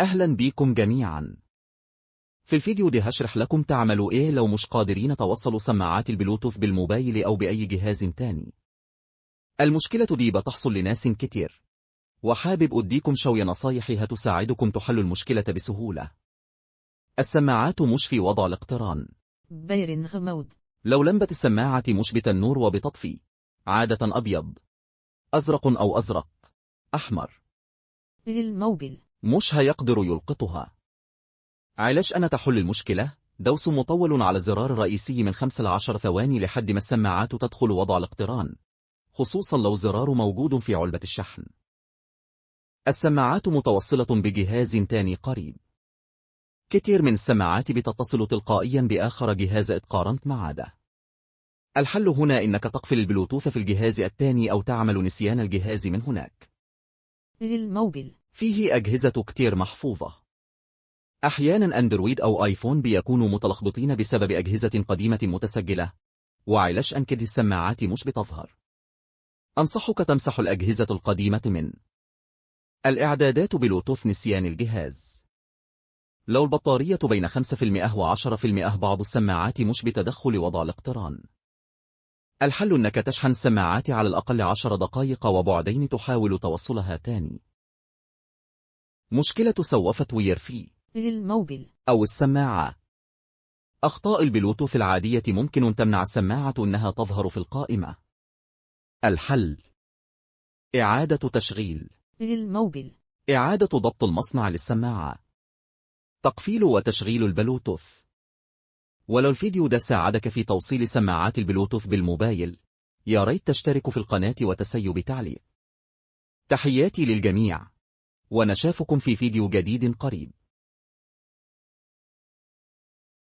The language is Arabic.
أهلا بيكم جميعا. في الفيديو ده هشرح لكم تعملوا ايه لو مش قادرين توصلوا سماعات البلوتوث بالموبايل او بأي جهاز تاني. المشكلة دي بتحصل لناس كتير، وحابب اديكم شوية نصايح هتساعدكم تحلوا المشكلة بسهولة. السماعات مش في وضع الاقتران. لو لمبة السماعة مش بتنور وبتطفي، عادة أبيض، أزرق أو أزرق، أحمر، للموبل مش هيقدر يلقطها. علاش أنا تحل المشكلة؟ دوس مطول على الزرار الرئيسي من 5 ل 10 ثواني لحد ما السماعات تدخل وضع الاقتران، خصوصا لو الزرار موجود في علبة الشحن. السماعات متوصلة بجهاز تاني قريب. كتير من السماعات بتتصل تلقائيا بآخر جهاز قارنت مع ده. الحل هنا إنك تقفل البلوتوث في الجهاز التاني أو تعمل نسيان الجهاز من هناك. للموبل فيه أجهزة كتير محفوظة. أحيانا أندرويد أو آيفون بيكونوا متلخبطين بسبب أجهزة قديمة متسجلة، وعلاش أنكد السماعات مش بتظهر. أنصحك تمسح الأجهزة القديمة من الإعدادات بلوتوث نسيان الجهاز. لو البطارية بين 5% و 10%، بعض السماعات مش بتدخل وضع الاقتران. الحل إنك تشحن السماعات على الأقل 10 دقائق وبعدين تحاول توصلها تاني. مشكلة سوافة ويرفي للموبل أو السماعة. أخطاء البلوتوث العادية ممكن تمنع السماعة أنها تظهر في القائمة. الحل: إعادة تشغيل. للموبل إعادة ضبط المصنع للسماعة. تقفيل وتشغيل البلوتوث. ولو الفيديو ده ساعدك في توصيل سماعات البلوتوث بالموبايل، يا ريت تشترك في القناة وتسيب تعليق. تحياتي للجميع، ونشوفكم في فيديو جديد قريب.